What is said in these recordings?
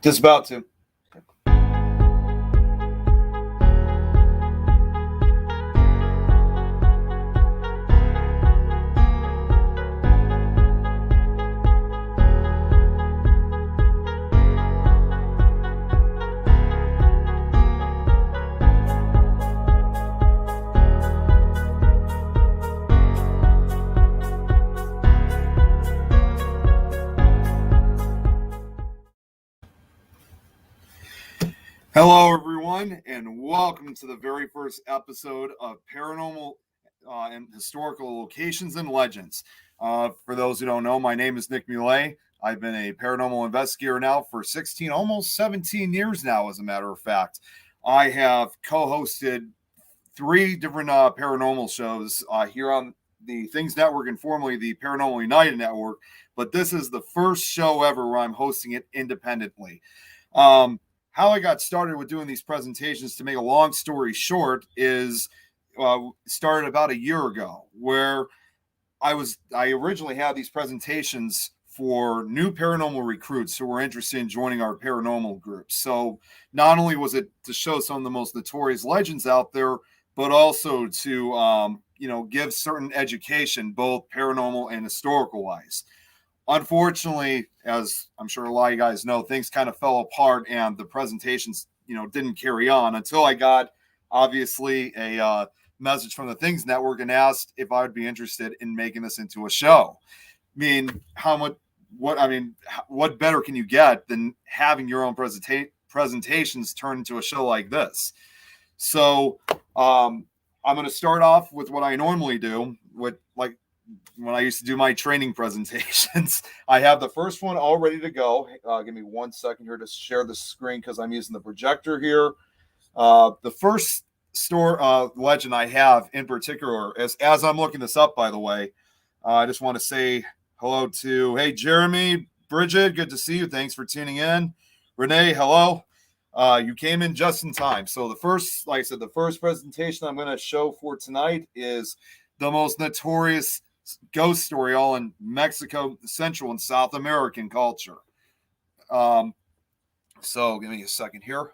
Just about to. Hello, everyone, and welcome to the very first episode of Paranormal and Historical Locations and Legends. For those who don't know, my name is Nick Muley. I've been a paranormal investigator now for 16, almost 17 years now, as a matter of fact. I have co-hosted 3 different paranormal shows here on the Things Network and formerly the Paranormal United Network, but this is the first show ever where I'm hosting it independently. How I got started with doing these presentations, to make a long story short, is started about a year ago, where I originally had these presentations for new paranormal recruits who were interested in joining our paranormal group. So not only was it to show some of the most notorious legends out there, but also to give certain education, both paranormal and historical wise. Unfortunately, as I'm sure a lot of you guys know, things kind of fell apart and the presentations, didn't carry on until I got, obviously, a message from the Things Network and asked if I would be interested in making this into a show. I mean, what better can you get than having your own presentations turn into a show like this? So I'm going to start off with what I normally do, when I used to do my training presentations. I have the first one all ready to go. Give me 1 second here to share the screen because I'm using the projector here. The first legend I have in particular, as I'm looking this up, by the way, I just want to say hello to, hey, Jeremy, Bridget, good to see you. Thanks for tuning in. Renee, hello. You came in just in time. So the first presentation I'm going to show for tonight is the most notorious ghost story all in Mexico, Central and South American culture. So give me a second here.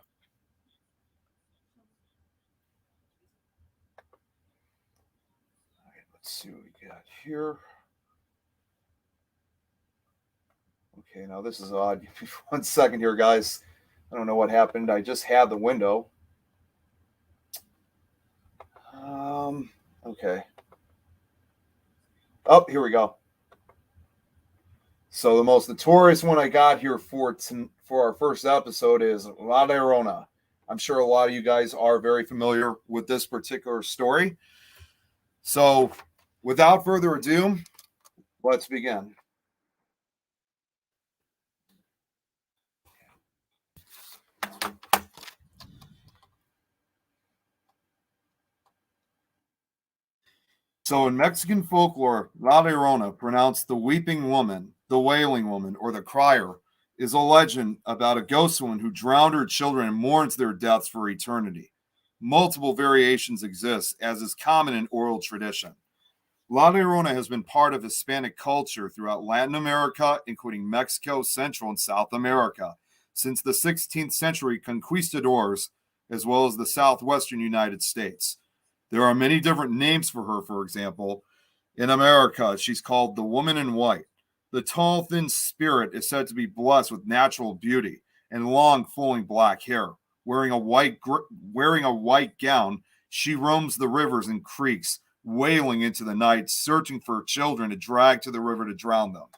Okay, let's see what we got here. Okay, now this is odd. 1 second here, guys. I don't know what happened. I just had the window. Okay. Oh, here we go. So the most notorious one I got here for our first episode is La Llorona. I'm sure a lot of you guys are very familiar with this particular story. So without further ado, let's begin. So in Mexican folklore, La Llorona, pronounced the weeping woman, the wailing woman, or the crier, is a legend about a ghost woman who drowned her children and mourns their deaths for eternity. Multiple variations exist, as is common in oral tradition. La Llorona has been part of Hispanic culture throughout Latin America, including Mexico, Central and South America, since the 16th century conquistadors, as well as the southwestern United States. There are many different names for her, for example. In America, she's called the Woman in White. The tall, thin spirit is said to be blessed with natural beauty and long, flowing black hair. Wearing a white gown, she roams the rivers and creeks, wailing into the night, searching for children to drag to the river to drown them.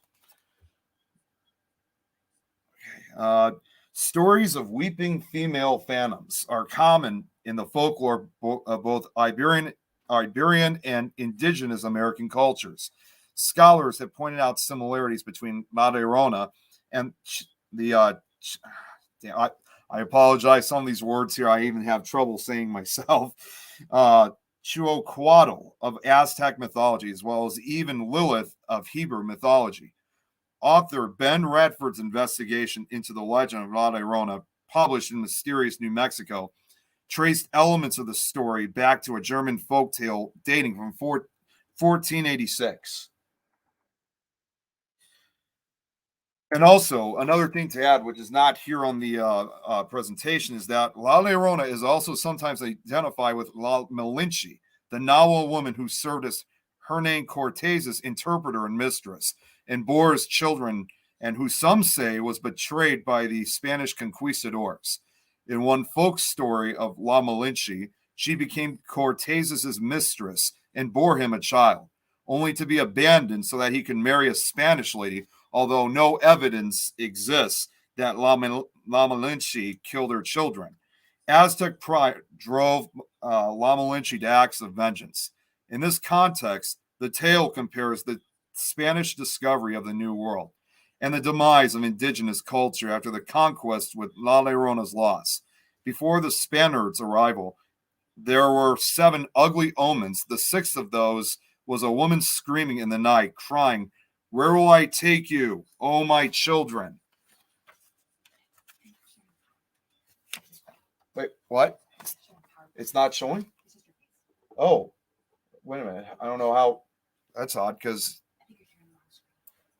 Stories of weeping female phantoms are common in the folklore of both Iberian and indigenous American cultures. Scholars have pointed out similarities between La Llorona and I apologize, some of these words here I even have trouble saying myself. Chuoquatl of Aztec mythology, as well as even Lilith of Hebrew mythology. Author Ben Radford's investigation into the legend of La Llorona, published in Mysterious New Mexico, traced elements of the story back to a German folktale dating from 1486. And also, another thing to add, which is not here on the presentation, is that La Llorona is also sometimes identified with La Malinche, the Nahua woman who served as Hernán Cortez's interpreter and mistress, and bore his children, and who some say was betrayed by the Spanish conquistadors. In one folk story of La Malinche, she became Cortez's mistress and bore him a child, only to be abandoned so that he could marry a Spanish lady, although no evidence exists that La Malinche killed her children. Aztec pride drove La Malinche to acts of vengeance. In this context, the tale compares the Spanish discovery of the New World and the demise of indigenous culture after the conquest with La Llorona's loss. Before the Spaniards' arrival, there were 7 ugly omens. The sixth of those was a woman screaming in the night, crying, "Where will I take you, oh my children?" Wait, what? It's not showing? Oh, wait a minute. I don't know how. That's odd because.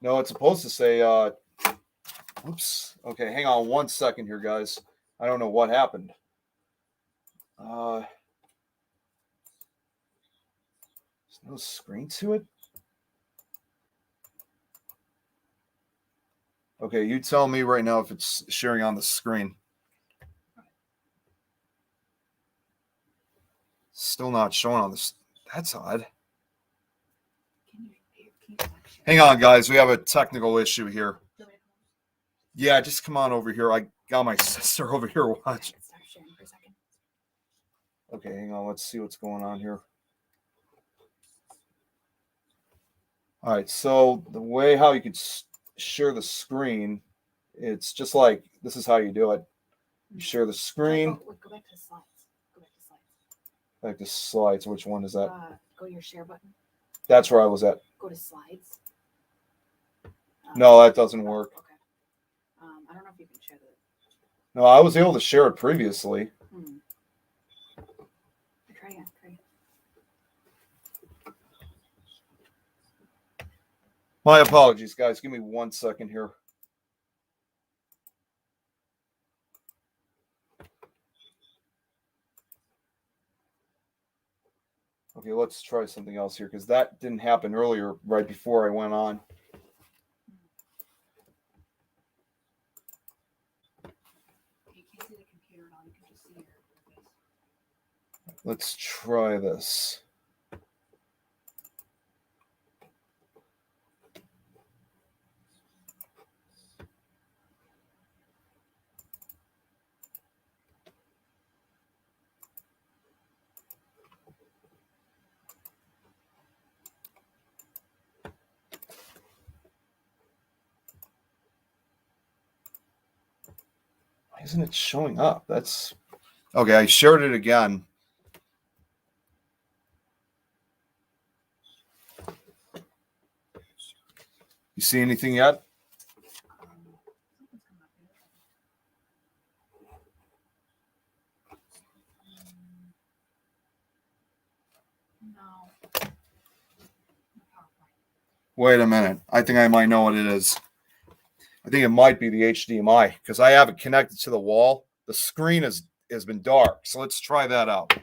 No, it's supposed to say, oops. Okay, hang on one second here, guys. I don't know what happened. There's no screen to it. Okay, you tell me right now if it's sharing on the screen. Still not showing on this. That's odd. Hang on, guys. We have a technical issue here. Yeah, just come on over here. I got my sister over here watching. Okay, hang on. Let's see what's going on here. All right, so the way how you could share the screen, it's just like this is how you do it. You share the screen. Go back to slides. Go back to slides. Back to slides. Which one is that? Go to your share button. That's where I was at. Go to slides. No, that doesn't work. Okay. I don't know if you can share that. No, I was able to share it previously. Try again. My apologies, guys. Give me 1 second here. Okay, let's try something else here because that didn't happen earlier right before I went on. You can't see the computer at all. You can just see your face. Let's try this. Why isn't it showing up? That's okay. I shared it again. You see anything yet? No. Wait a minute. I think I might know what it is. I think it might be the HDMI because I have it connected to the wall. The screen has been dark. So let's try that out.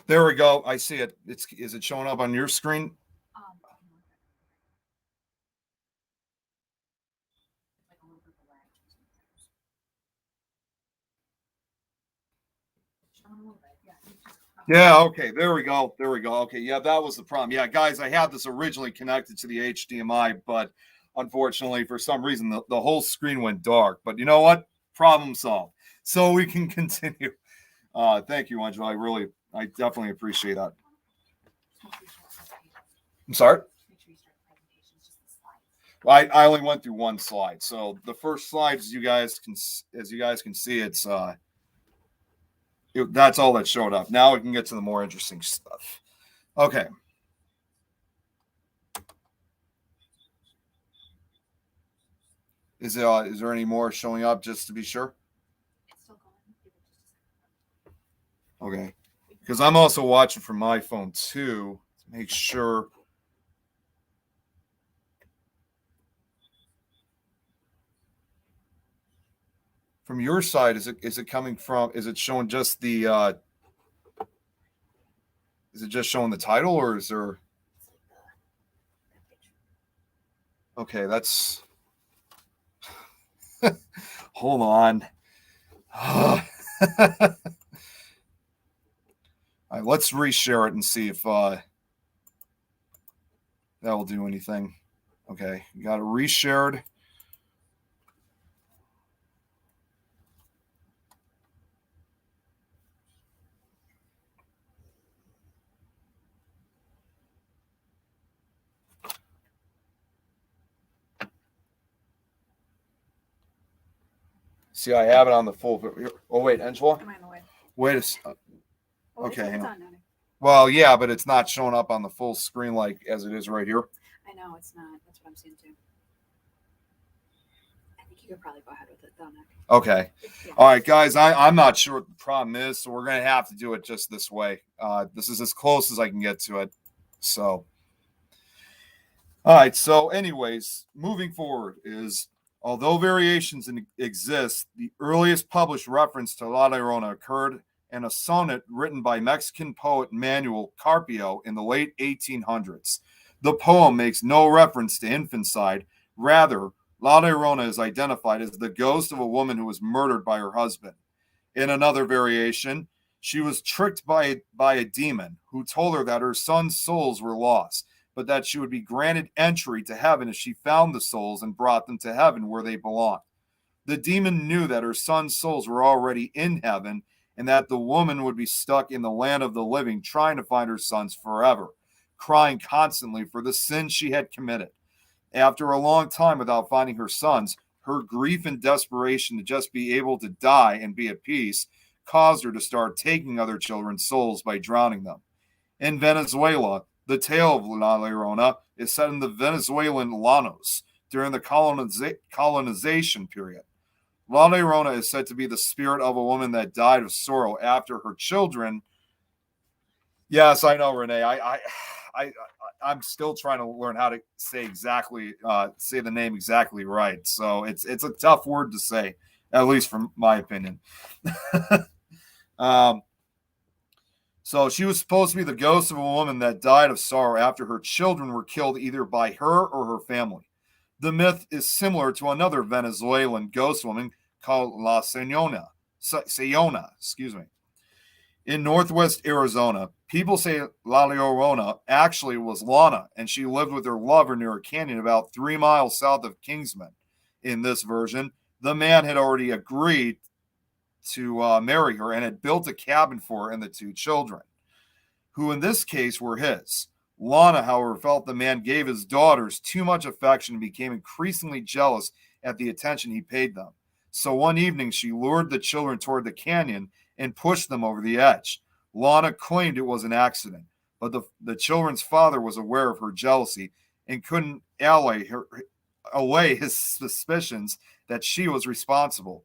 There we go. I see it. Is it showing up on your screen? Yeah, okay. There we go. Okay, yeah, that was the problem. Yeah, guys, I had this originally connected to the HDMI, but unfortunately, for some reason, the whole screen went dark. But you know what? Problem solved. So we can continue. Thank you, Angela. I definitely appreciate that. I'm sorry? I only went through one slide. So the first slide, as you guys can see, it's That's all that showed up. Now we can get to the more interesting stuff. Okay. Is there any more showing up just to be sure? It's still going. Give it just a second. Okay. Because I'm also watching from my phone too to make sure. From your side, is it coming from? Is it showing just the? Is it just showing the title, or is there? It's like that picture. Okay, that's. Hold on. All right, let's reshare it and see if that will do anything. Okay, you got it reshared. See, I have it on the full. Oh wait, Angela. Am I in the way? Wait Oh, okay, It's hang on on. now. Well, yeah, but it's not showing up on the full screen like as it is right here. I know it's not. That's what I'm seeing too. I think you could probably go ahead with it though, Nick. Okay. Yeah. All right, guys. I'm not sure what the problem is, so we're gonna have to do it just this way. This is as close as I can get to it. So, all right. So, anyways, moving forward is although variations exist, the earliest published reference to La Llorona occurred in a sonnet written by Mexican poet Manuel Carpio in the late 1800s. The poem makes no reference to infanticide. Rather, La Llorona is identified as the ghost of a woman who was murdered by her husband. In another variation, she was tricked by a demon who told her that her son's souls were lost, but that she would be granted entry to heaven if she found the souls and brought them to heaven where they belonged. The demon knew that her son's souls were already in heaven and that the woman would be stuck in the land of the living trying to find her sons forever, crying constantly for the sins she had committed. After a long time without finding her sons, her grief and desperation to just be able to die and be at peace caused her to start taking other children's souls by drowning them. In Venezuela, the tale of La Llorona is set in the Venezuelan llanos during the colonization period. La Llorona is said to be the spirit of a woman that died of sorrow after her children. Yes, I know, Renee. I'm still trying to learn how to say say the name exactly right. So it's a tough word to say, at least from my opinion. So she was supposed to be the ghost of a woman that died of sorrow after her children were killed either by her or her family. The myth is similar to another Venezuelan ghost woman called La Sayona, excuse me. In northwest Arizona, people say La Llorona actually was Lana, and she lived with her lover near a canyon about 3 miles south of Kingsman. In this version, the man had already agreed to marry her and had built a cabin for her and the two children, who in this case were his. Lana, however, felt the man gave his daughters too much affection and became increasingly jealous at the attention he paid them. So one evening, she lured the children toward the canyon and pushed them over the edge. Lana claimed it was an accident, but the children's father was aware of her jealousy and couldn't allay his suspicions that she was responsible.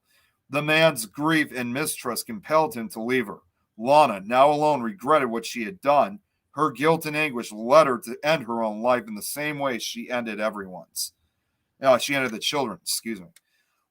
The man's grief and mistrust compelled him to leave her. Lana, now alone, regretted what she had done. Her guilt and anguish led her to end her own life in the same way she ended everyone's. She ended the children, excuse me.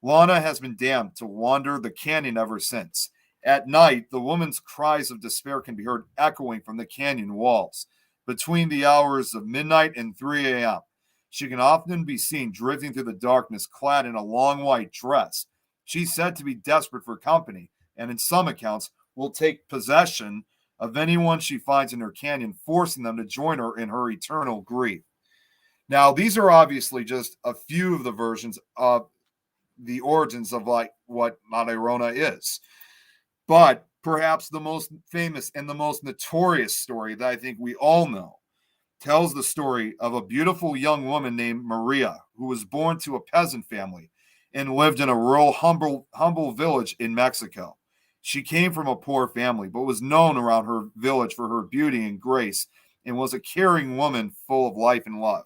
Lana has been damned to wander the canyon ever since. At night, the woman's cries of despair can be heard echoing from the canyon walls. Between the hours of midnight and 3 a.m., she can often be seen drifting through the darkness clad in a long white dress. She's said to be desperate for company, and in some accounts, will take possession of anyone she finds in her canyon, forcing them to join her in her eternal grief. Now, these are obviously just a few of the versions of the origins of like what La Llorona is. But perhaps the most famous and the most notorious story that I think we all know tells the story of a beautiful young woman named Maria, who was born to a peasant family and lived in a rural, humble village in Mexico. She came from a poor family, but was known around her village for her beauty and grace, and was a caring woman full of life and love.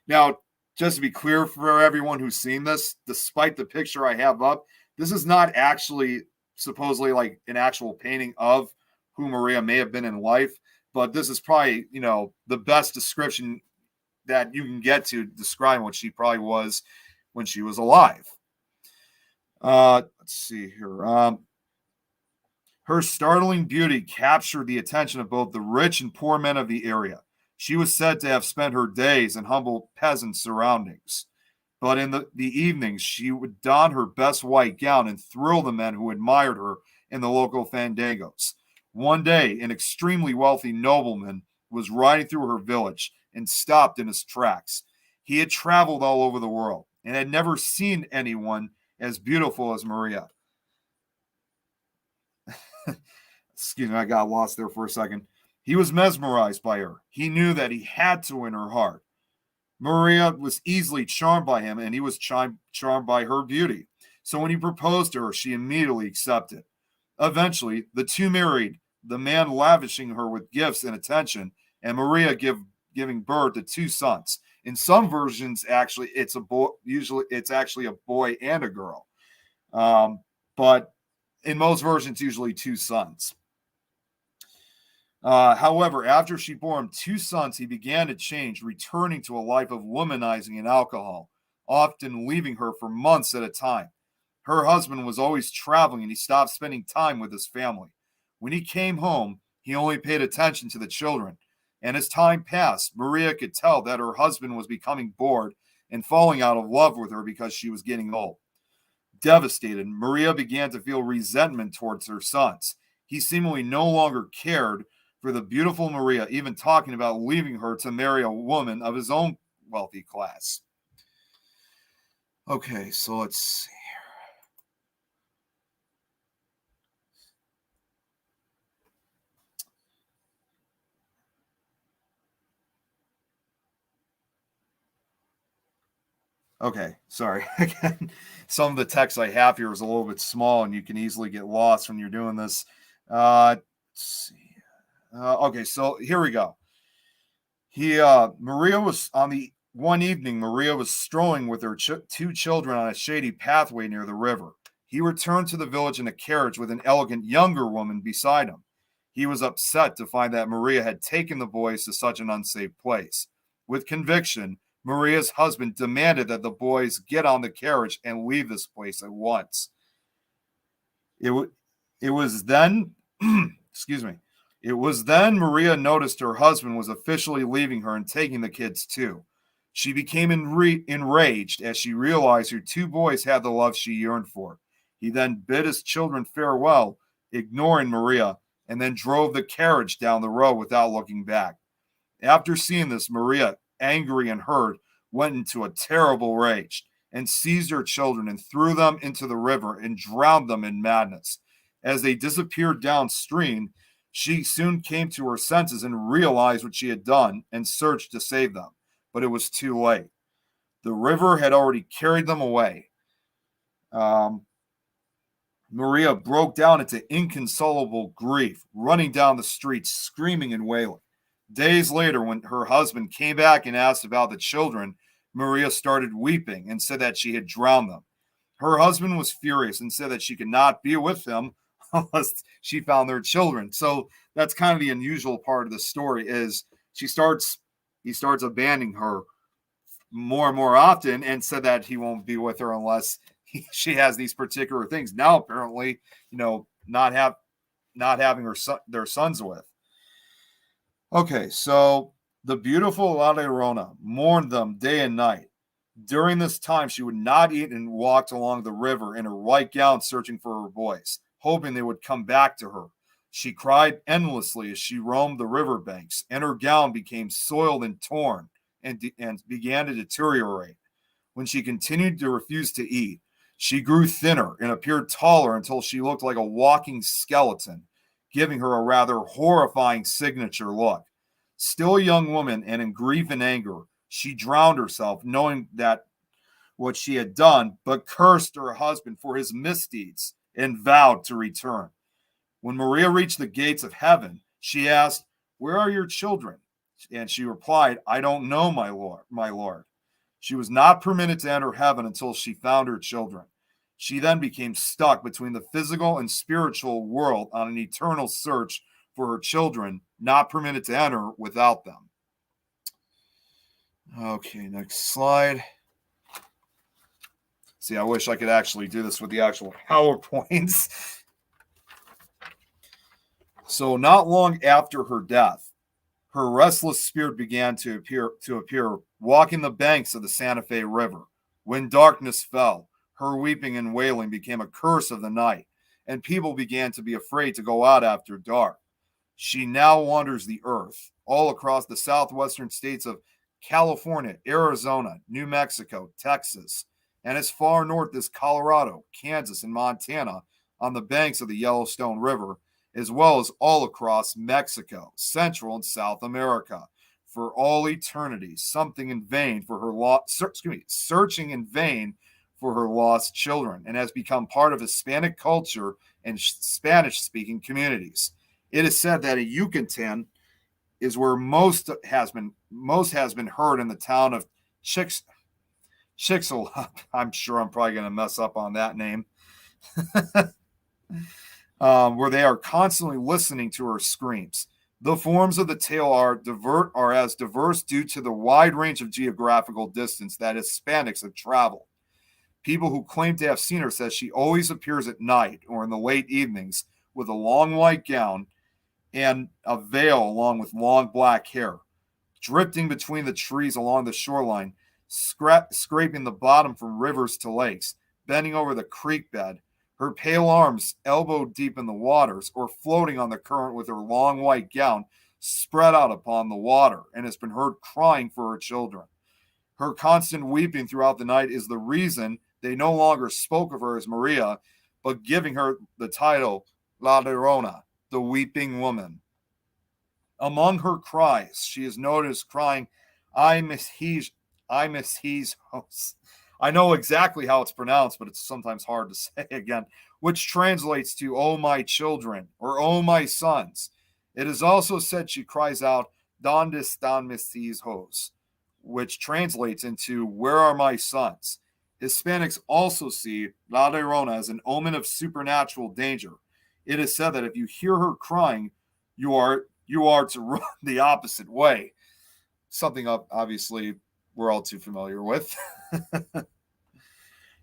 Now, just to be clear for everyone who's seen this, despite the picture I have up, this is not actually supposedly like an actual painting of who Maria may have been in life, but this is probably, the best description that you can get to describe what she probably was when she was alive. Let's see here. Her startling beauty captured the attention of both the rich and poor men of the area. She was said to have spent her days in humble peasant surroundings. But in the evenings, she would don her best white gown and thrill the men who admired her in the local fandangos. One day, an extremely wealthy nobleman was riding through her village and stopped in his tracks. He had traveled all over the world and had never seen anyone as beautiful as Maria. Excuse me, I got lost there for a second. He was mesmerized by her. He knew that he had to win her heart. Maria was easily charmed by him, and he was charmed by her beauty. So when he proposed to her, she immediately accepted. Eventually, the two married, the man lavishing her with gifts and attention, and Maria giving birth to two sons. In some versions, actually, it's a boy. Usually, it's actually a boy and a girl. But in most versions, usually two sons. However, after she bore him two sons, he began to change, returning to a life of womanizing and alcohol, often leaving her for months at a time. Her husband was always traveling, and he stopped spending time with his family. When he came home, he only paid attention to the children. And as time passed, Maria could tell that her husband was becoming bored and falling out of love with her because she was getting old. Devastated, Maria began to feel resentment towards her sons. He seemingly no longer cared for the beautiful Maria, even talking about leaving her to marry a woman of his own wealthy class. Okay, so let's see. Okay, sorry. Again, some of the text I have here is a little bit small, and you can easily get lost when you're doing this. Let's see. Okay, so here we go. Maria was on the one evening. Maria was strolling with her two children on a shady pathway near the river. He returned to the village in a carriage with an elegant younger woman beside him. He was upset to find that Maria had taken the boys to such an unsafe place. With conviction, Maria's husband demanded that the boys get on the carriage and leave this place at once. It was then, excuse me, it was then Maria noticed her husband was officially leaving her and taking the kids too. She became enraged as she realized her two boys had the love she yearned for. He then bid his children farewell, ignoring Maria, and then drove the carriage down the road without looking back. After seeing this, Maria, angry and hurt, went into a terrible rage and seized her children and threw them into the river and drowned them in madness. As they disappeared downstream, she soon came to her senses and realized what she had done and searched to save them, but it was too late. The river had already carried them away. Maria broke down into inconsolable grief, running down the streets, screaming and wailing. Days later, when her husband came back and asked about the children, Maria started weeping and said that she had drowned them. Her husband was furious and said that she could not be with them unless she found their children. So that's kind of the unusual part of the story is he starts abandoning her more and more often and said that he won't be with her unless she has these particular things. Now apparently, not having their sons with. Okay, so the beautiful Llorona mourned them day and night. During this time, she would not eat and walked along the river in her white gown searching for her boys, hoping they would come back to her. She cried endlessly as she roamed the riverbanks, and her gown became soiled and torn and began to deteriorate. When she continued to refuse to eat, she grew thinner and appeared taller until she looked like a walking skeleton, giving her a rather horrifying signature look. Still a young woman and in grief and anger, she drowned herself, knowing that what she had done, but cursed her husband for his misdeeds and vowed to return. When Maria reached the gates of heaven, she asked, "Where are your children?" And she replied, "I don't know, my Lord, my Lord." She was not permitted to enter heaven until she found her children. She then became stuck between the physical and spiritual world on an eternal search for her children, not permitted to enter without them. Okay, next slide. See, I wish I could actually do this with the actual PowerPoints. So, not long after her death, her restless spirit began to appear walking the banks of the Santa Fe River. When darkness fell, her weeping and wailing became a curse of the night, and people began to be afraid to go out after dark. She now wanders the earth, all across the southwestern states of California, Arizona, New Mexico, Texas, and as far north as Colorado, Kansas, and Montana on the banks of the Yellowstone River, as well as all across Mexico, Central and South America, for all eternity, searching in vain for her lost children, and has become part of Hispanic culture and Spanish-speaking communities. It is said that a Yucatan is where most has been heard in the town of Chicxulub. I'm sure I'm probably going to mess up on that name. Where they are constantly listening to her screams. The forms of the tale are as diverse due to the wide range of geographical distance that Hispanics have traveled. People who claim to have seen her says she always appears at night or in the late evenings with a long white gown and a veil along with long black hair, drifting between the trees along the shoreline, scraping the bottom from rivers to lakes, bending over the creek bed, her pale arms elbow deep in the waters, or floating on the current with her long white gown spread out upon the water, and has been heard crying for her children. Her constant weeping throughout the night is the reason they no longer spoke of her as Maria, but giving her the title La Llorona, the weeping woman. Among her cries, she is noted as crying, I miss he's house. I know exactly how it's pronounced, but it's sometimes hard to say again, which translates to, "Oh, my children," or "Oh, my sons." It is also said she cries out, "Donde están mis hijos?" which translates into, "Where are my sons?" Hispanics also see La Llorona as an omen of supernatural danger. It is said that if you hear her crying, you are to run the opposite way. Something obviously we're all too familiar with.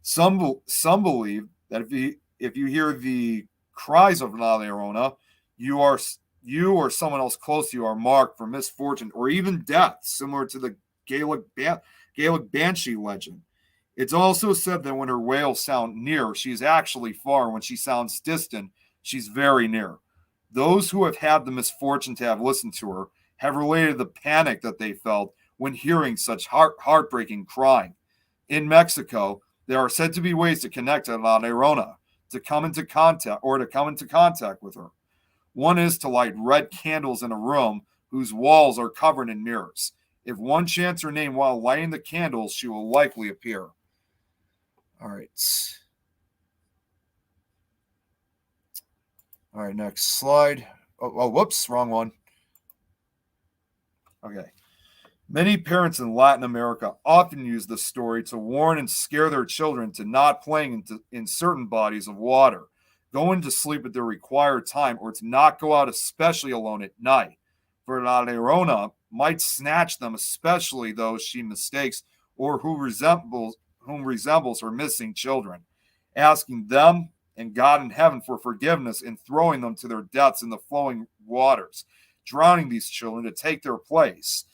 Some believe that if you hear the cries of La Llorona, you or someone else close to you are marked for misfortune or even death, similar to the Gaelic Banshee legend. It's also said that when her wails sound near, she is actually far. When she sounds distant, she's very near. Those who have had the misfortune to have listened to her have related the panic that they felt when hearing such heartbreaking crying. In Mexico, there are said to be ways to connect to La Llorona, to come into contact with her. One is to light red candles in a room whose walls are covered in mirrors. If one chants her name while lighting the candles, she will likely appear. All right. All right, next slide. Oh, whoops, wrong one. Okay. Many parents in Latin America often use this story to warn and scare their children to not playing in certain bodies of water, going to sleep at their required time, or to not go out, especially alone at night. For La Llorona might snatch them, especially those she mistakes or whom resembles her missing children, asking them and God in heaven for forgiveness and throwing them to their deaths in the flowing waters, drowning these children to take their place.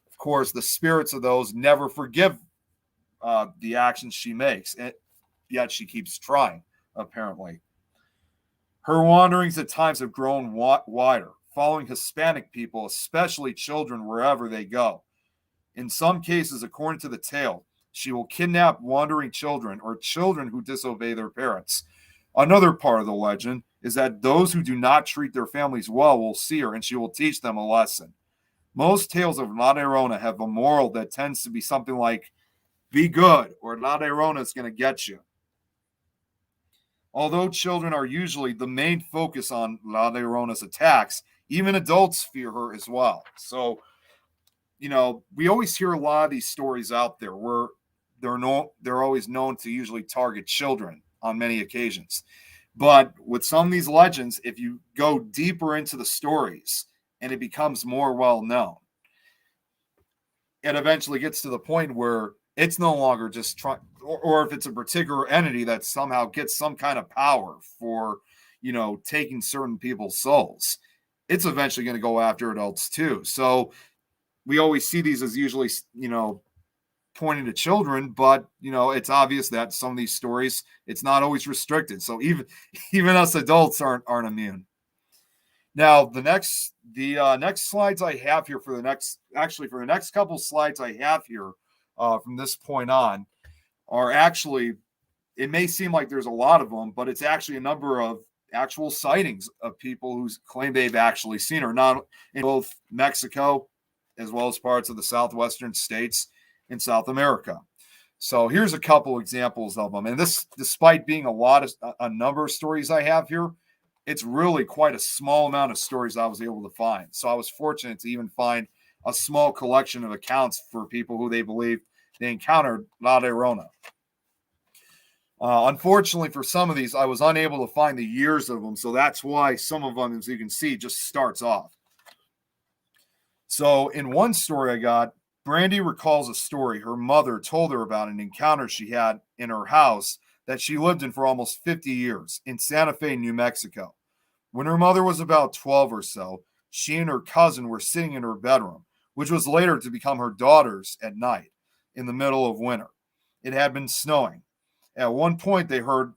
Of course, the spirits of those never forgive the actions she makes, and yet she keeps trying, apparently. Her wanderings at times have grown wider, following Hispanic people, especially children, wherever they go. In some cases, according to the tale, she will kidnap wandering children or children who disobey their parents. Another part of the legend is that those who do not treat their families well will see her, and she will teach them a lesson. Most tales of La Llorona have a moral that tends to be something like, be good, or La Llorona is going to get you. Although children are usually the main focus on La Llorona's attacks, even adults fear her as well. So, we always hear a lot of these stories out there where they're always known to usually target children on many occasions. But with some of these legends, if you go deeper into the stories and it becomes more well known, it eventually gets to the point where it's no longer just trying, or if it's a particular entity that somehow gets some kind of power for, taking certain people's souls, it's eventually going to go after adults too. So we always see these as usually, pointing to children, but it's obvious that some of these stories, it's not always restricted. So even us adults aren't immune. Now, the next slides I have here for the next couple slides I have here from this point on are actually, it may seem like there's a lot of them, but it's actually a number of actual sightings of people who claim they've actually seen her, not in both Mexico as well as parts of the southwestern states in South America. So here's a couple examples of them. And this, despite being a number of stories I have here, it's really quite a small amount of stories I was able to find. So I was fortunate to even find a small collection of accounts for people who they believe they encountered La Llorona. Unfortunately, for some of these, I was unable to find the years of them. So that's why some of them, as you can see, just starts off. So in one story I got, Brandy recalls a story her mother told her about an encounter she had in her house that she lived in for almost 50 years in Santa Fe, New Mexico. When her mother was about 12 or so, she and her cousin were sitting in her bedroom, which was later to become her daughter's at night in the middle of winter. It had been snowing. At one point, they heard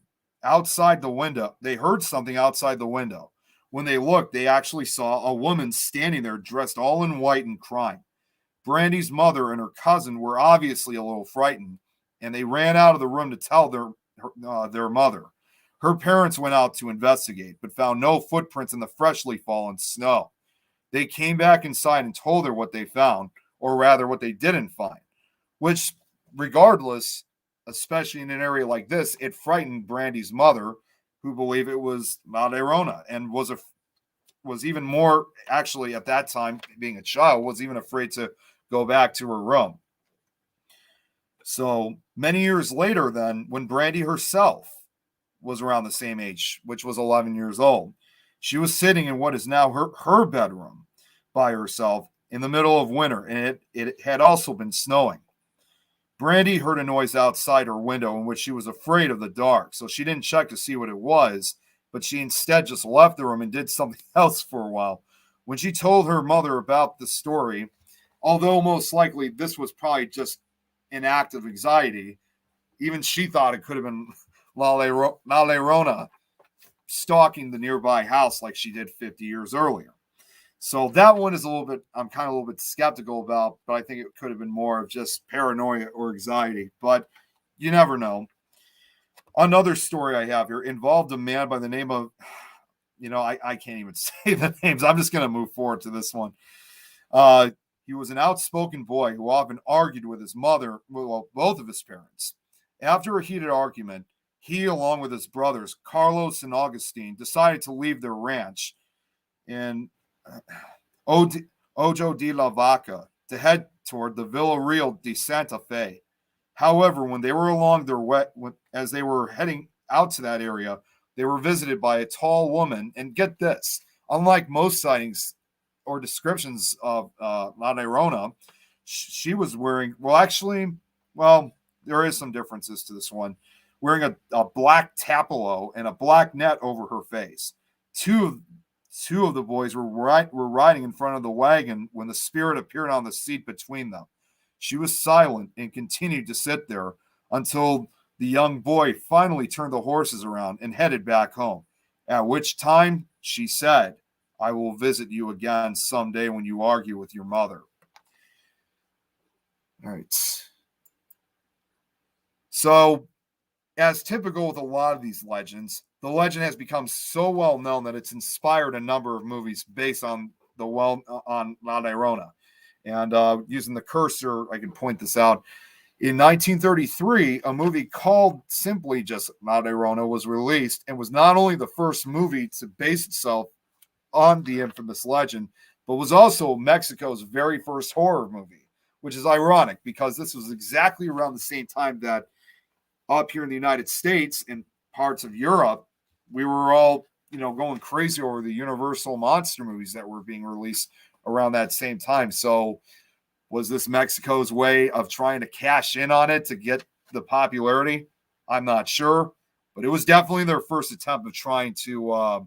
something outside the window. When they looked, they actually saw a woman standing there dressed all in white and crying. Brandy's mother and her cousin were obviously a little frightened, and they ran out of the room to tell their mother. Her parents went out to investigate, but found no footprints in the freshly fallen snow. They came back inside and told her what they found, or rather what they didn't find, which, regardless, especially in an area like this, it frightened Brandy's mother, who believed it was La Llorona, and was even more, actually at that time, being a child, was even afraid to go back to her room. So many years later then, when Brandy herself was around the same age, which was 11 years old, she was sitting in what is now her bedroom by herself in the middle of winter, and it had also been snowing. Brandy heard a noise outside her window in which she was afraid of the dark, so she didn't check to see what it was, but she instead just left the room and did something else for a while. When she told her mother about the story, although most likely this was probably just an act of anxiety, even she thought it could have been La Llorona stalking the nearby house like she did 50 years earlier. So that one is I'm kind of a little bit skeptical about, but I think it could have been more of just paranoia or anxiety, but you never know. Another story I have here involved a man by the name of, I can't even say the names. I'm just going to move forward to this one. He was an outspoken boy who often argued with his mother, well, both of his parents. After a heated argument, he, along with his brothers, Carlos and Augustine, decided to leave their ranch in Ojo de la Vaca to head toward the Villa Real de Santa Fe. However, when they were along their way, as they were heading out to that area, they were visited by a tall woman. And get this, unlike most sightings or descriptions of La Llorona, she was wearing, there is some differences to this one, wearing a black tapelo and a black net over her face. Two of the boys were riding in front of the wagon when the spirit appeared on the seat between them. She was silent and continued to sit there until the young boy finally turned the horses around and headed back home, at which time she said, "I will visit you again someday when you argue with your mother." All right. So, as typical with a lot of these legends, the legend has become so well known that it's inspired a number of movies based on on La Llorona. And using the cursor, I can point this out. In 1933, a movie called simply just La Llorona was released and was not only the first movie to base itself on the infamous legend, but was also Mexico's very first horror movie, which is ironic because this was exactly around the same time that up here in the United States and parts of Europe, we were all, going crazy over the Universal monster movies that were being released around that same time. So was this Mexico's way of trying to cash in on it to get the popularity? I'm not sure, but it was definitely their first attempt of trying to.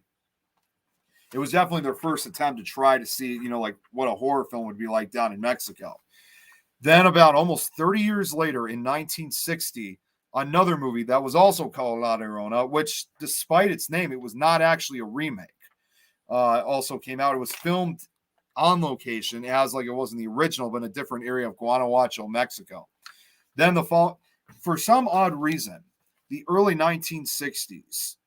It was definitely their first attempt to try to see, like what a horror film would be like down in Mexico. Then, about almost 30 years later, in 1960, another movie that was also called La Llorona, which, despite its name, it was not actually a remake. Also came out. It was filmed on location as like it was in the original, but in a different area of Guanajuato, Mexico. Then for some odd reason, the early 1960s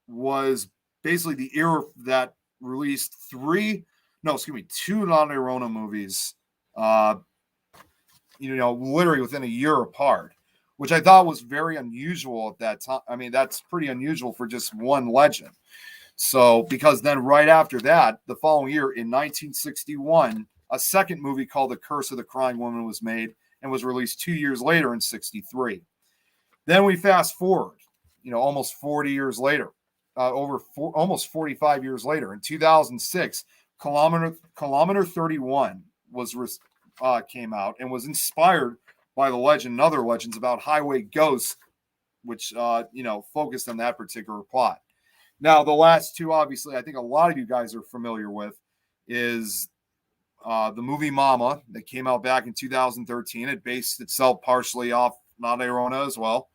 was basically the era that released two La Llorona movies, literally within a year apart, which I thought was very unusual at that time. I mean, that's pretty unusual for just one legend. So, because then right after that, the following year in 1961, a second movie called The Curse of the Crying Woman was made and was released 2 years later in 63. Then we fast forward, almost 40 years later, almost 45 years later, in 2006, Kilometer 31 came out and was inspired by the legend and other legends about highway ghosts, which, focused on that particular plot. Now, the last two, obviously, I think a lot of you guys are familiar with, is the movie Mama that came out back in 2013. It based itself partially off La Llorona as well.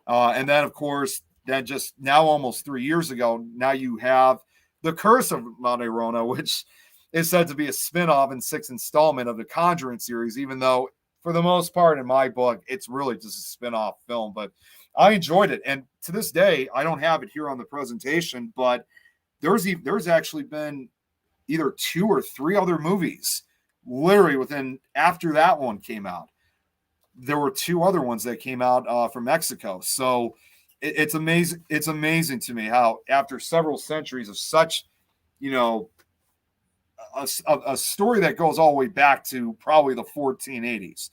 And then, of course, then just now almost 3 years ago, now you have The Curse of La Llorona, which is said to be a spin-off and sixth installment of the Conjuring series, even though, for the most part, in my book, it's really just a spin-off film. But I enjoyed it. And to this day, I don't have it here on the presentation, but there's actually been either 2 or 3 other movies literally after that one came out. There were 2 other ones that came out from Mexico. So it's amazing. It's amazing to me how after several centuries of such, a story that goes all the way back to probably the 1480s,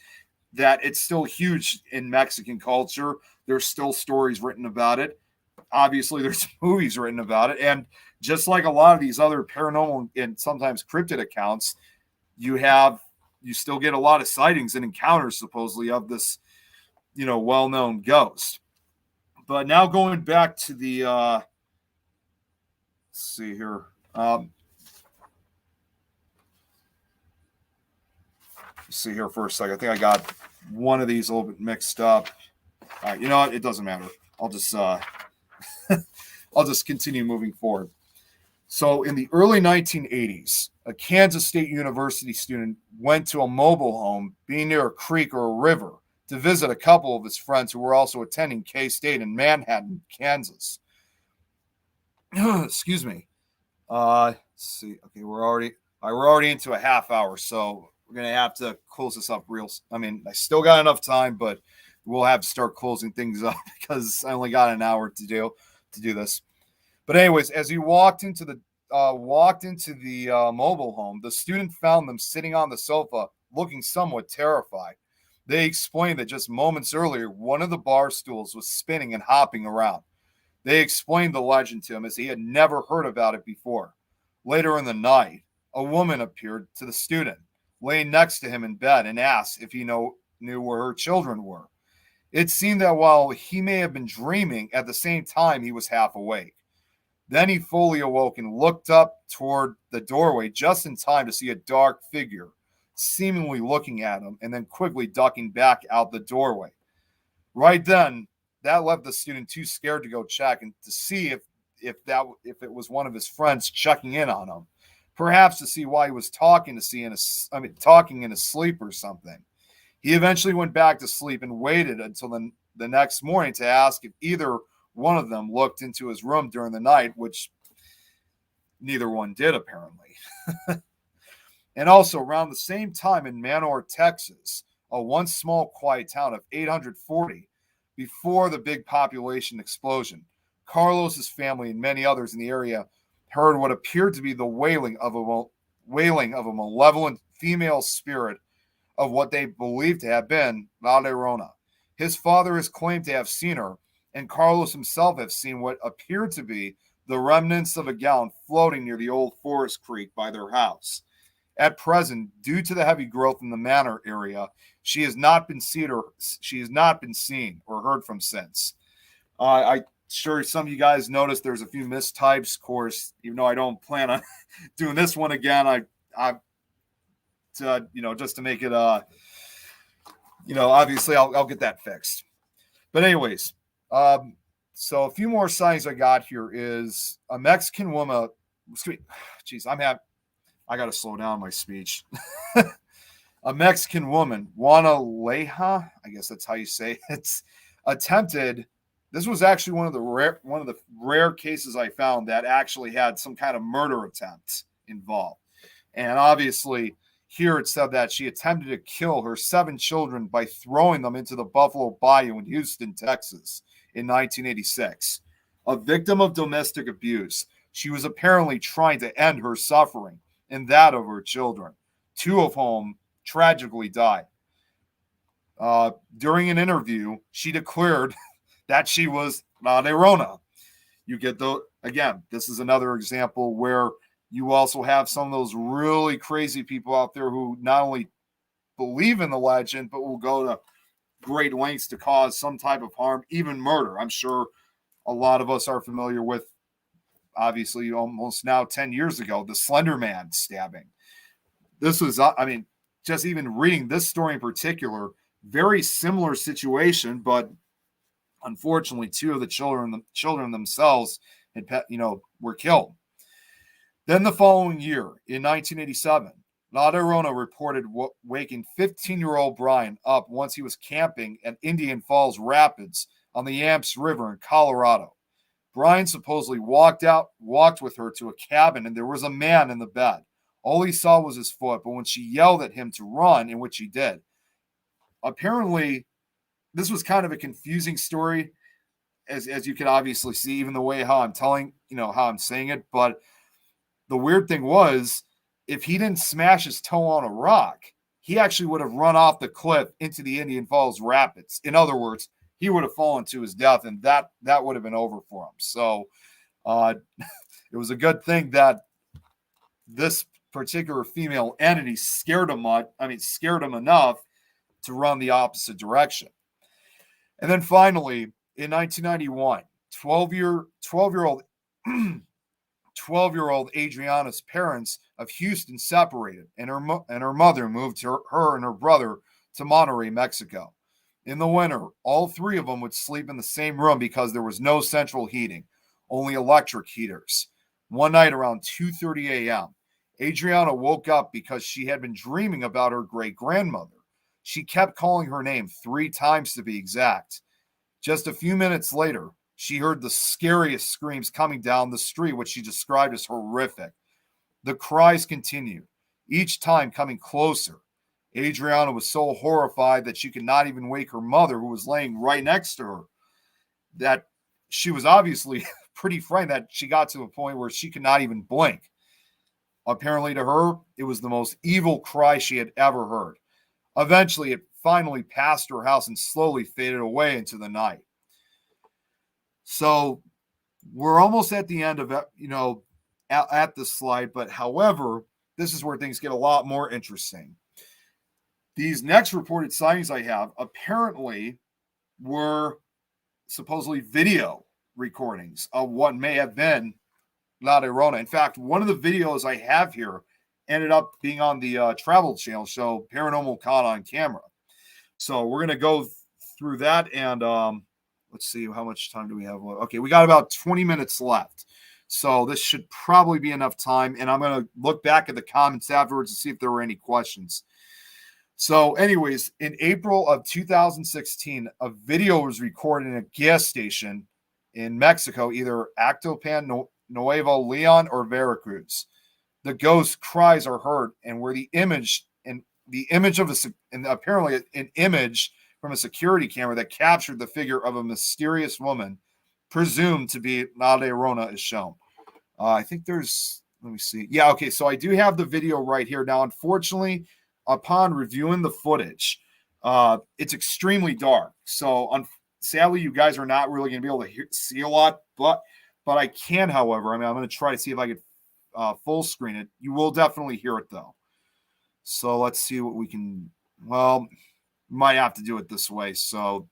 that it's still huge in Mexican culture. There's still stories written about it. Obviously, there's movies written about it. And just like a lot of these other paranormal and sometimes cryptid accounts, you still get a lot of sightings and encounters supposedly of this, well-known ghost. But now going back to the, let's see here. See here for a second. I think I got one of these a little bit mixed up. All right, you know what? It doesn't matter. I'll just I'll just continue moving forward. So in the early 1980s, a Kansas State University student went to a mobile home being near a creek or a river to visit a couple of his friends who were also attending K-State in Manhattan, Kansas. Excuse me. Let's see. Okay, we're already into a half hour, so we're gonna have to close this up I still got enough time, but we'll have to start closing things up because I only got an hour to do this. But anyways, as he walked into the mobile home, the student found them sitting on the sofa, looking somewhat terrified. They explained that just moments earlier, one of the bar stools was spinning and hopping around. They explained the legend to him as he had never heard about it before. Later in the night, a woman appeared to the student, laying next to him in bed, and asked if he knew where her children were. It seemed that while he may have been dreaming, at the same time he was half awake. Then he fully awoke and looked up toward the doorway just in time to see a dark figure seemingly looking at him and then quickly ducking back out the doorway. Right then, that left the student too scared to go check and to see if it was one of his friends checking in on him, perhaps to see why he was talking in his sleep or something. He eventually went back to sleep and waited until the next morning to ask if either one of them looked into his room during the night, which neither one did, apparently. And also, around the same time in Manor, Texas, a once small, quiet town of 840 before the big population explosion. Carlos's family and many others in the area heard what appeared to be the wailing of a malevolent female spirit of what they believed to have been La Llorona. His father is claimed to have seen her, and Carlos himself has seen what appeared to be the remnants of a gown floating near the old forest creek by their house. At present, due to the heavy growth in the manor area, she has not been seen or heard from since. I sure some of you guys noticed there's a few mistypes. Of course, even though I don't plan on doing this one again, I just to make it obviously I'll get that fixed. But anyways, so a few more signs I got here is a Mexican woman. Jeez, I got to slow down my speech. A Mexican woman, Juana Leja, I guess that's how you say it, attempted. This was actually one of the rare cases I found that actually had some kind of murder attempt involved. And obviously, here it said that she attempted to kill her 7 children by throwing them into the Buffalo Bayou in Houston, Texas in 1986. A victim of domestic abuse, she was apparently trying to end her suffering and that of her children, 2 of whom tragically died. During an interview, she declared that she was La Llorona. You get this is another example where you also have some of those really crazy people out there who not only believe in the legend, but will go to great lengths to cause some type of harm, even murder. I'm sure a lot of us are familiar with, obviously, almost now 10 years ago, the Slender Man stabbing. This was, just even reading this story in particular, very similar situation, but unfortunately, 2 of the children themselves were killed. Then the following year, in 1987, La Llorona reported waking 15-year-old Brian up once he was camping at Indian Falls Rapids on the Yamps River in Colorado. Brian supposedly walked with her to a cabin, and there was a man in the bed. All he saw was his foot, but when she yelled at him to run, in which he did. Apparently, this was kind of a confusing story, as you can obviously see, even the way how I'm saying it, but the weird thing was, if he didn't smash his toe on a rock, he actually would have run off the cliff into the Indian Falls Rapids. In other words, he would have fallen to his death, and that would have been over for him. So it was a good thing that this particular female entity scared him enough to run the opposite direction. And then finally, in 1991, 12-year-old Adriana's parents of Houston separated, and her mother moved her and her brother to Monterrey, Mexico. In the winter, all 3 of them would sleep in the same room because there was no central heating, only electric heaters. One night around 2:30 a.m., Adriana woke up because she had been dreaming about her great-grandmother. She kept calling her name 3 times to be exact. Just a few minutes later, she heard the scariest screams coming down the street, which she described as horrific. The cries continued, each time coming closer. Adriana was so horrified that she could not even wake her mother, who was laying right next to her. That she was obviously pretty frightened that she got to a point where she could not even blink. Apparently to her, it was the most evil cry she had ever heard. Eventually, it finally passed her house and slowly faded away into the night. So we're almost at the end of at this slide, but however, this is where things get a lot more interesting. These next reported sightings I have apparently were supposedly video recordings of what may have been La Llorona. In fact, one of the videos I have here ended up being on the Travel Channel show Paranormal Caught on Camera. So we're going to go through that, and let's see, how much time do we have? Okay, we got about 20 minutes left. So this should probably be enough time, and I'm going to look back at the comments afterwards to see if there were any questions. So anyways, in April of 2016, a video was recorded in a gas station in Mexico, either Actopan, Nuevo Leon, or Veracruz. The ghost cries are heard, and where the image the image of and apparently an image from a security camera that captured the figure of a mysterious woman, presumed to be La Llorona, is shown. I think there's, let me see. Yeah, okay, so I do have the video right here. Now, unfortunately, upon reviewing the footage, it's extremely dark. So, sadly, you guys are not really going to be able to see a lot, but I can, however, I mean, I'm going to try to see if I can full screen it. You will definitely hear it, though. So, let's see what we can, well, might have to do it this way. So,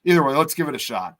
either way, let's give it a shot.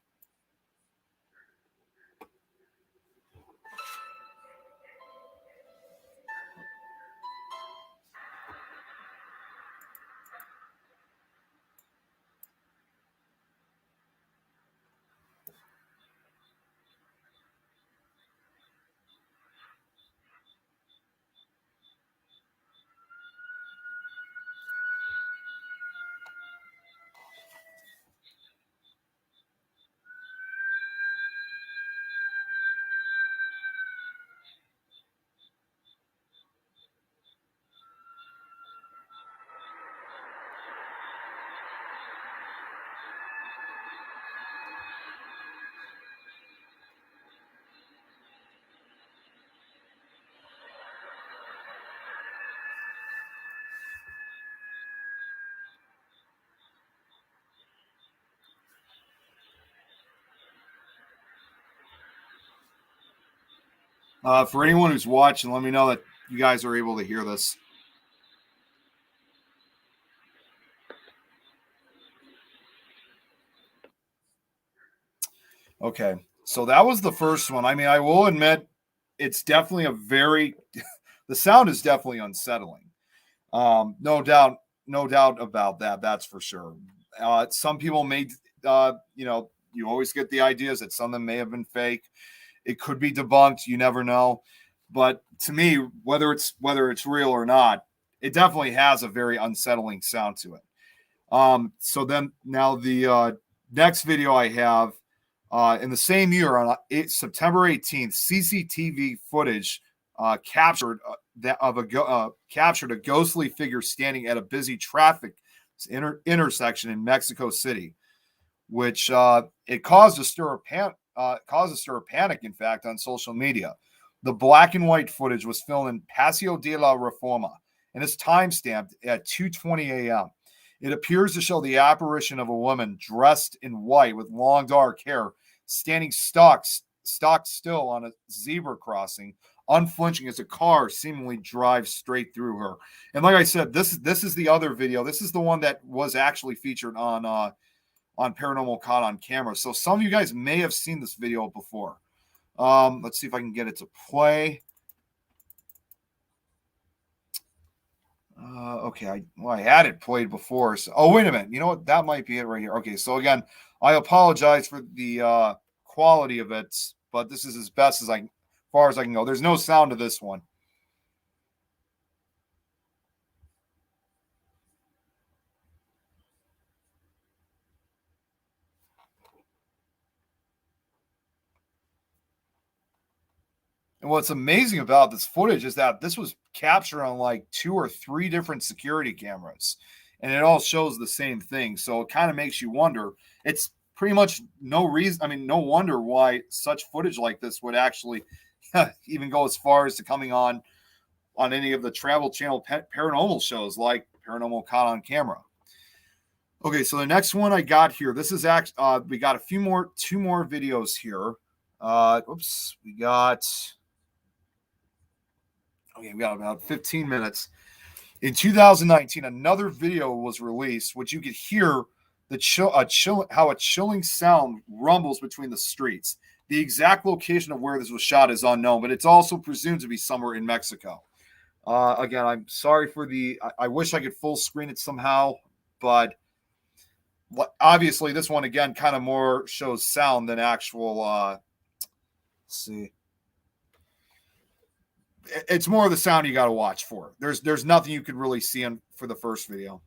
For anyone who's watching, let me know that you guys are able to hear this. Okay, so that was the first one. I mean, I will admit it's definitely a very, the sound is definitely unsettling. No doubt, no doubt about that. That's for sure. Some people may, you always get the ideas that some of them may have been fake. It could be debunked. You never know. But to me, whether it's real or not, it definitely has a very unsettling sound to it. So then now the next video I have in the same year on September 18th, CCTV footage captured captured a ghostly figure standing at a busy traffic intersection in Mexico City, which it caused a stir of panic, in fact, on social media. The black and white footage was filmed in Paseo de la Reforma and is timestamped at 2:20 a.m. It appears to show the apparition of a woman dressed in white with long dark hair, standing stock still on a zebra crossing, unflinching as a car seemingly drives straight through her. And like I said, this is the other video. This is the one that was actually featured on Paranormal Caught on Camera. So some of you guys may have seen this video before. Let's see if I can get it to play. Okay, I had it played before. So, oh, wait a minute. You know what? That might be it right here. Okay, so again, I apologize for the quality of it, but this is as best as far as I can go. There's no sound to this one. And what's amazing about this footage is that this was captured on like 2 or 3 different security cameras, and it all shows the same thing. So it kind of makes you wonder. It's pretty much no reason. I mean, no wonder why such footage like this would actually even go as far as to coming on any of the Travel Channel paranormal shows like Paranormal Caught on Camera. Okay, so the next one I got here. This is actually we got two more videos here. We got. Okay, we got about 15 minutes. In 2019, another video was released, which you could hear how a chilling sound rumbles between the streets. The exact location of where this was shot is unknown, but it's also presumed to be somewhere in Mexico. Again, I'm sorry for I wish I could full screen it somehow, but obviously this one, again, kind of more shows sound than actual, let's see. It's more of the sound you got to watch for. There's nothing you could really see for the first video.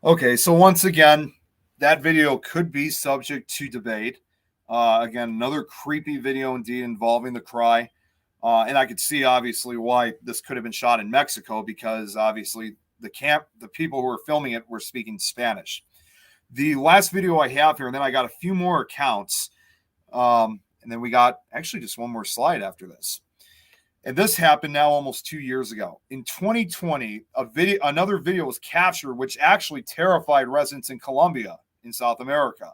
Okay, so once again, that video could be subject to debate. Again, another creepy video indeed involving the cry. And I could see obviously why this could have been shot in Mexico, because obviously the people who were filming it were speaking Spanish. The last video I have here, and then I got a few more accounts, and then we got actually just one more slide after this. And this happened now almost 2 years ago. In 2020, another video was captured, which actually terrified residents in Colombia, in South America,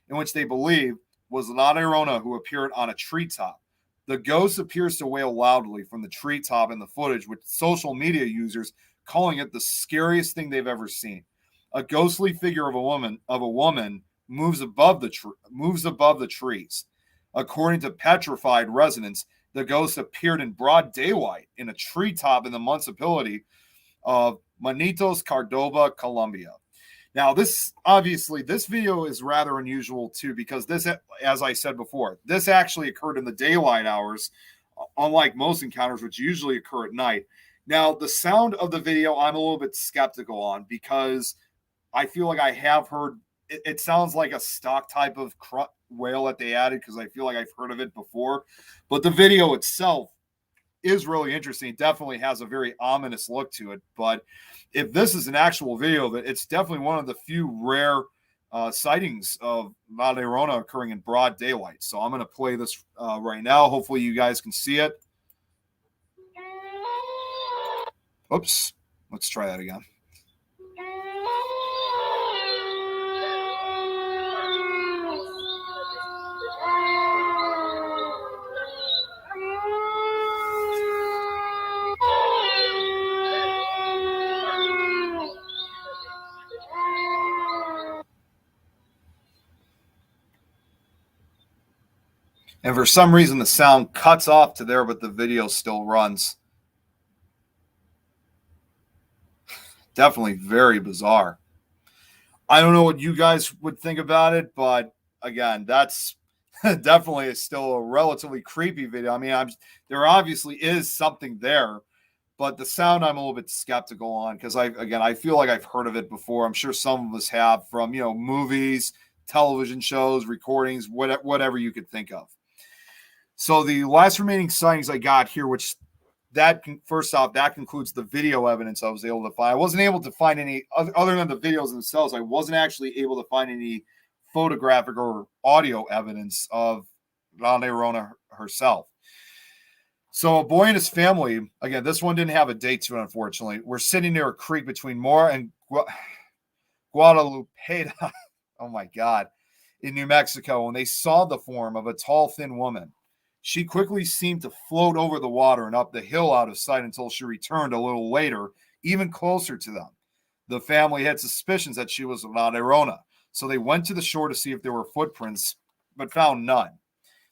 in which they believe was La Llorona, who appeared on a treetop. The ghost appears to wail loudly from the treetop in the footage, with social media users calling it the scariest thing they've ever seen. A ghostly figure of a woman moves above the trees. According to petrified residents, the ghost appeared in broad daylight in a treetop in the municipality of Manitos, Cordoba, Colombia. Now, this video is rather unusual too, because this, as I said before, this actually occurred in the daylight hours, unlike most encounters, which usually occur at night. Now, the sound of the video, I'm a little bit skeptical on, because I feel like I have heard it sounds like a stock type of wail that they added, because I feel like I've heard of it before. But the video itself is really interesting. It definitely has a very ominous look to it. But if this is an actual video, that it's definitely one of the few rare sightings of La Llorona occurring in broad daylight. So I'm going to play this right now. Hopefully you guys can see it. Oops. Let's try that again. And for some reason, the sound cuts off to there, but the video still runs. Definitely very bizarre. I don't know what you guys would think about it, but again, that's definitely still a relatively creepy video. I mean, there obviously is something there, but the sound I'm a little bit skeptical on, because I feel like I've heard of it before. I'm sure some of us have, from movies, television shows, recordings, whatever you could think of. So the last remaining sightings I got here, which first off, that concludes the video evidence I was able to find. I wasn't able to find any other than the videos themselves. I wasn't actually able to find any photographic or audio evidence of La Llorona herself. So a boy and his family, again, this one didn't have a date to it, unfortunately, were sitting near a creek between Mora and Guadalupe, oh my God, in New Mexico, when they saw the form of a tall, thin woman. She quickly seemed to float over the water and up the hill out of sight until she returned a little later, even closer to them. The family had suspicions that she was La Llorona, so they went to the shore to see if there were footprints, but found none.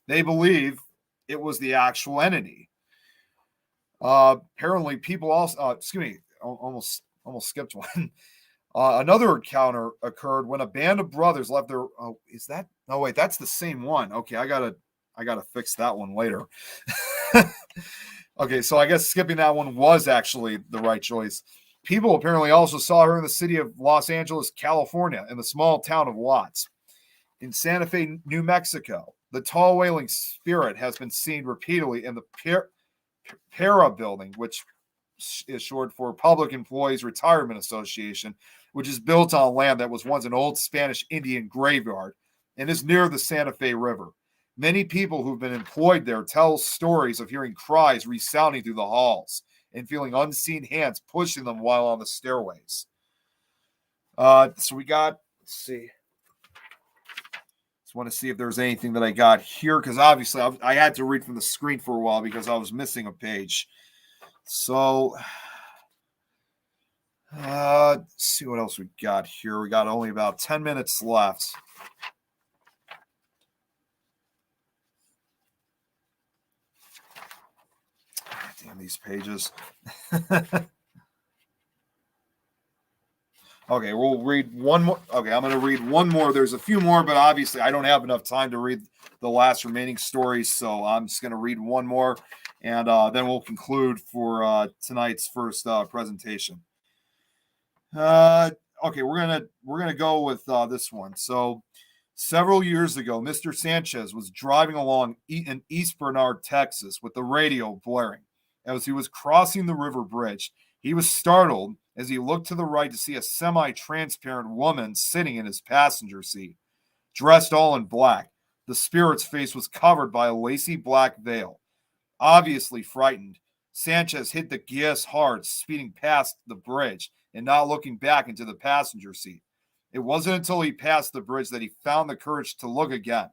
They believe it was the actual entity. Apparently, people also, almost skipped one. Another encounter occurred when a band of brothers left their. Oh, is that? Oh, wait, that's the same one. Okay, I gotta fix that one later. Okay, so I guess skipping that one was actually the right choice. People apparently also saw her in the city of Los Angeles, California, in the small town of Watts. In Santa Fe, New Mexico, the tall wailing spirit has been seen repeatedly in the Para building, which is short for Public Employees Retirement Association, which is built on land that was once an old Spanish Indian graveyard and is near the Santa Fe River. Many people who've been employed there tell stories of hearing cries resounding through the halls and feeling unseen hands pushing them while on the stairways. So we got, let's see. Just want to see if there's anything that I got here, because obviously I had to read from the screen for a while because I was missing a page. So let's see what else we got here. We got only about 10 minutes left. Damn these pages. Okay, we'll read one more. Okay, I'm going to read one more. There's a few more, but obviously I don't have enough time to read the last remaining stories, so I'm just going to read one more, and then we'll conclude for tonight's first presentation. Okay, we're gonna go with this one. So, several years ago, Mr. Sanchez was driving along in East Bernard, Texas, with the radio blaring. As he was crossing the river bridge, he was startled as he looked to the right to see a semi-transparent woman sitting in his passenger seat, dressed all in black. The spirit's face was covered by a lacy black veil. Obviously frightened, Sanchez hit the gas hard, speeding past the bridge and not looking back into the passenger seat. It wasn't until he passed the bridge that he found the courage to look again.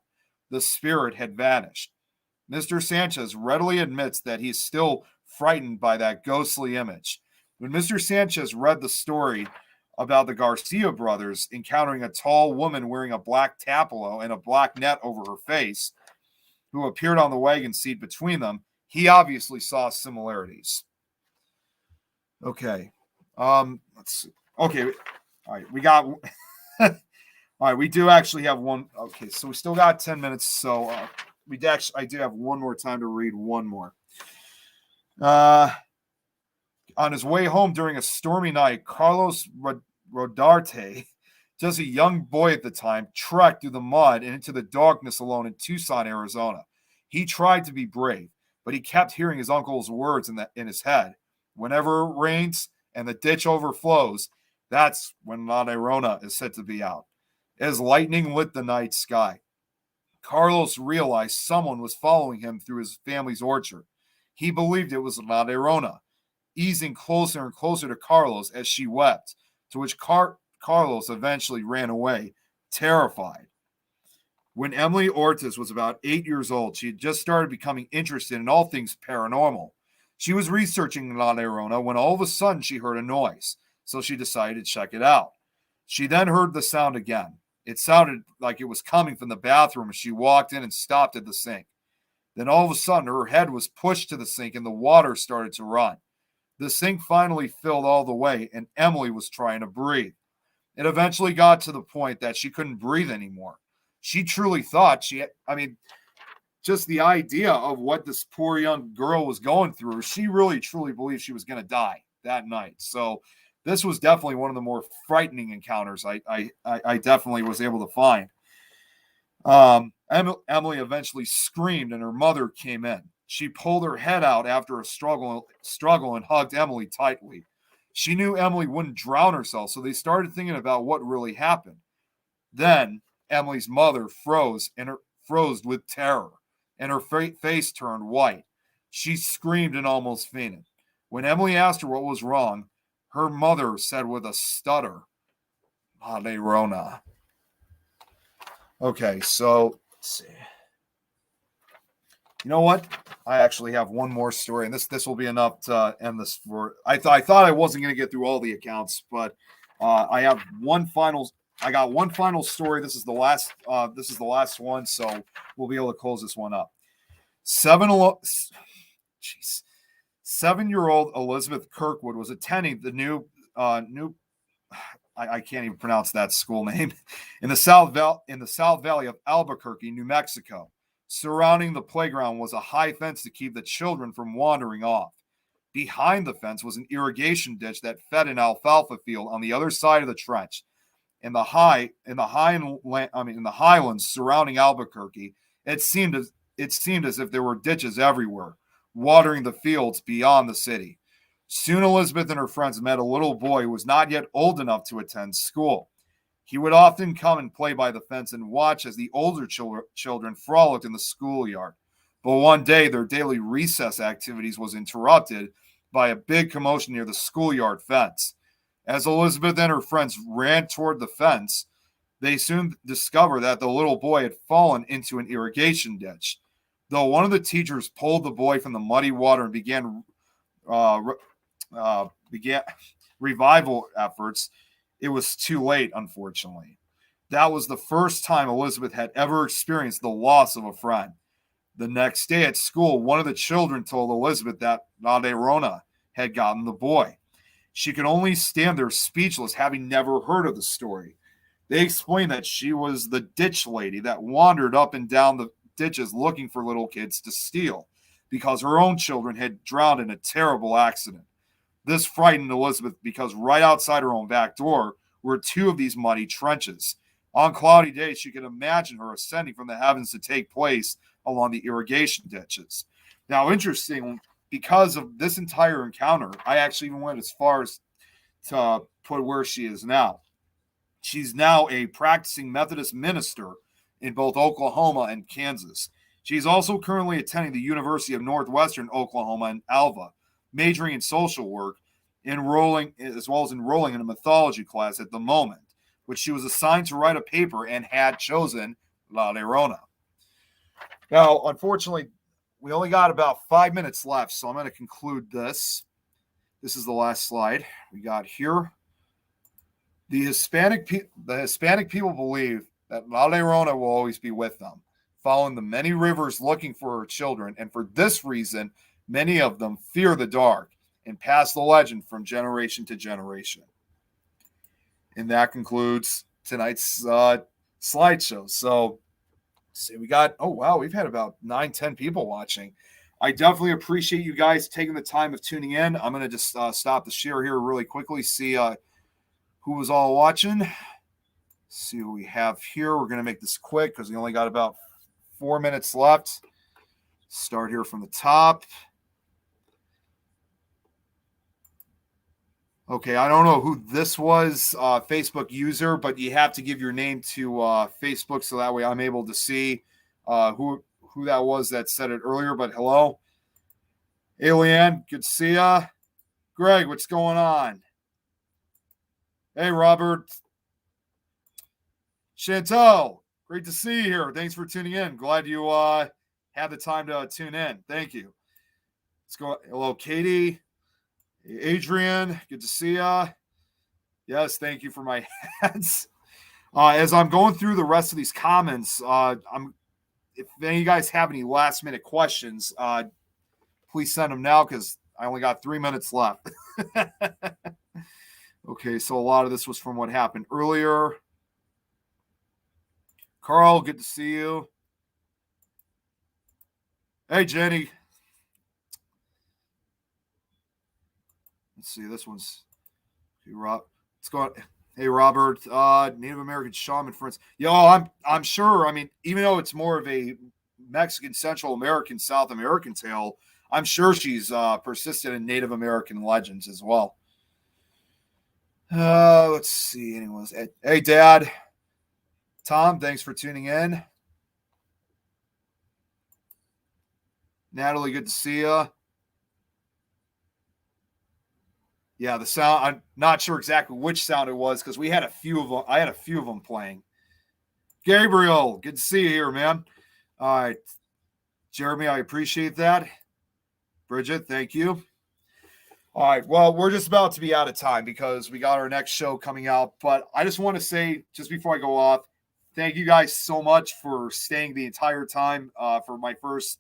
The spirit had vanished. Mr. Sanchez readily admits that he's still frightened by that ghostly image. When Mr. Sanchez read the story about the Garcia brothers encountering a tall woman wearing a black tapalo and a black net over her face, who appeared on the wagon seat between them, he obviously saw similarities. Okay. Let's see. Okay. All right. We got. All right. We do actually have one. Okay. So we still got 10 minutes. So I do have one more time to read one more. On his way home during a stormy night, Carlos Rodarte, just a young boy at the time, trekked through the mud and into the darkness alone in Tucson, Arizona. He tried to be brave, but he kept hearing his uncle's words in his head. Whenever it rains and the ditch overflows, that's when La Llorona is said to be out. As lightning lit the night sky, Carlos realized someone was following him through his family's orchard. He believed it was La Llorona, easing closer and closer to Carlos as she wept, to which Carlos eventually ran away, terrified. When Emily Ortiz was about 8 years old, she had just started becoming interested in all things paranormal. She was researching La Llorona when all of a sudden she heard a noise, so she decided to check it out. She then heard the sound again. It sounded like it was coming from the bathroom as she walked in and stopped at the sink. Then all of a sudden her head was pushed to the sink and the water started to run. The sink finally filled all the way and Emily was trying to breathe. It eventually got to the point that she couldn't breathe anymore. She truly thought just the idea of what this poor young girl was going through, she really truly believed she was going to die that night. So this was definitely one of the more frightening encounters I definitely was able to find. Emily eventually screamed and her mother came in. She pulled her head out after a struggle and hugged Emily tightly. She knew Emily wouldn't drown herself, so they started thinking about what really happened. Then Emily's mother froze with terror, and her face turned white. She screamed and almost fainted. When Emily asked her what was wrong, her mother said with a stutter, "La Llorona." Okay, so let's see. You know what? I actually have one more story, and this will be enough to end this. I thought I wasn't going to get through all the accounts, but I have one final. I got one final story. This is the last. This is the last one, so we'll be able to close this one up. 7-year-old Elizabeth Kirkwood was attending the new. I can't even pronounce that school name in the South Valley of Albuquerque, New Mexico. Surrounding the playground was a high fence to keep the children from wandering off. Behind the fence was an irrigation ditch that fed an alfalfa field on the other side of the trench. In the highlands surrounding Albuquerque, it seemed as if there were ditches everywhere, watering the fields beyond the city. Soon Elizabeth and her friends met a little boy who was not yet old enough to attend school. He would often come and play by the fence and watch as the older children frolicked in the schoolyard. But one day, their daily recess activities was interrupted by a big commotion near the schoolyard fence. As Elizabeth and her friends ran toward the fence, they soon discovered that the little boy had fallen into an irrigation ditch. Though one of the teachers pulled the boy from the muddy water and began revival efforts, it was too late, unfortunately. That was the first time Elizabeth had ever experienced the loss of a friend. The next day at school, one of the children told Elizabeth that La Llorona had gotten the boy. She could only stand there speechless, having never heard of the story. They explained that she was the ditch lady that wandered up and down the ditches looking for little kids to steal because her own children had drowned in a terrible accident. This frightened Elizabeth because right outside her own back door were two of these muddy trenches. On cloudy days, she could imagine her ascending from the heavens to take place along the irrigation ditches. Now, interesting, because of this entire encounter, I actually even went as far as to put where she is now. She's now a practicing Methodist minister in both Oklahoma and Kansas. She's also currently attending the University of Northwestern Oklahoma in Alva, majoring in social work, enrolling as well as enrolling in a mythology class at the moment, which she was assigned to write a paper and had chosen La Llorona. Now, unfortunately, we only got about 5 minutes left, so I'm going to conclude this. This is the last slide we got here. The Hispanic people believe that La Llorona will always be with them, following the many rivers looking for her children, and for this reason, many of them fear the dark and pass the legend from generation to generation. And that concludes tonight's slideshow. So, we got, oh wow, we've had about 9-10 people watching. I definitely appreciate you guys taking the time of tuning in. I'm going to just stop the share here really quickly, see who was all watching. See what we have here. We're going to make this quick because we only got about 4 minutes left. Start here from the top. Okay, I don't know who this was, Facebook user, but you have to give your name to Facebook so that way I'm able to see who that was that said it earlier. But hello. Hey, Leanne, good to see ya. Greg, what's going on? Hey, Robert. Chantal, great to see you here. Thanks for tuning in. Glad you had the time to tune in. Thank you. Let's go. Hello, Katie. Hey, Adrian, good to see ya. Yes, thank you for my hats. As I'm going through the rest of these comments, if any of you guys have any last minute questions, please send them now because I only got 3 minutes left. Okay, so a lot of this was from what happened earlier. Carl, good to see you. Hey, Jenny. Let's see, this one's Rob. Let's go. Hey, Robert. Native American shaman friends. I'm sure. I mean, even though it's more of a Mexican, Central American, South American tale, I'm sure she's persisted in Native American legends as well. Let's see. Anyways, hey, Dad. Tom, thanks for tuning in. Natalie, good to see you. Yeah, the sound, I'm not sure exactly which sound it was because we had a few of them. I had a few of them playing. Gabriel, good to see you here, man. All right. Jeremy, I appreciate that. Bridget, thank you. All right. Well, we're just about to be out of time because we got our next show coming out. But I just want to say, just before I go off, thank you guys so much for staying the entire time for my first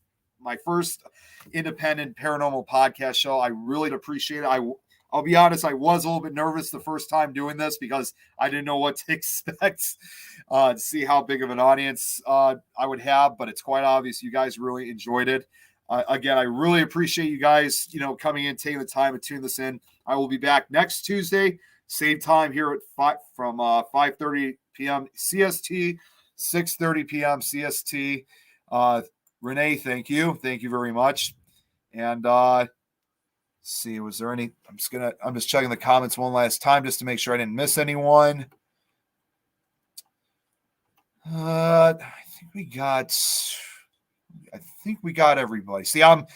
independent paranormal podcast show. I really appreciate it. I'll be honest, I was a little bit nervous the first time doing this because I didn't know what to expect to see how big of an audience I would have, but it's quite obvious you guys really enjoyed it. Again, I really appreciate you guys, coming in, taking the time to tune this in. I will be back next Tuesday, same time here at 5:30 p.m. CST, 6:30 p.m. CST. Renee, thank you very much. And see, was there any? I'm just checking the comments one last time just to make sure I didn't miss anyone. I think we got everybody. See, I'm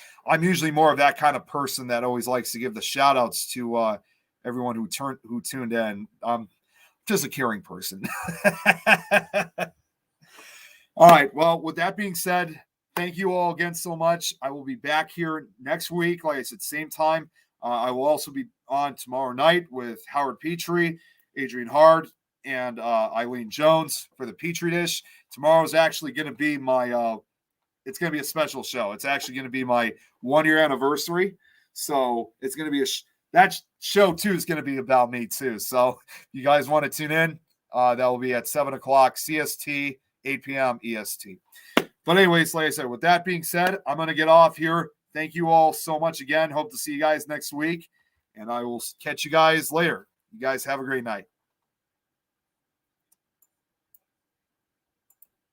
usually more of that kind of person that always likes to give the shout outs to everyone who tuned in. I'm just a caring person. All right. Well, with that being said, thank you all again so much. I will be back here next week. Like I said, same time. I will also be on tomorrow night with Howard Petrie, Adrian Hard, and Eileen Jones for the Petrie Dish. Tomorrow is actually going to be it's going to be a special show. It's actually going to be my 1-year anniversary. So it's going to be that show too is going to be about me too. So if you guys want to tune in, that will be at 7 o'clock CST, 8 p.m. EST. But anyways, like I said, with that being said, I'm going to get off here. Thank you all so much again. Hope to see you guys next week, and I will catch you guys later. You guys have a great night.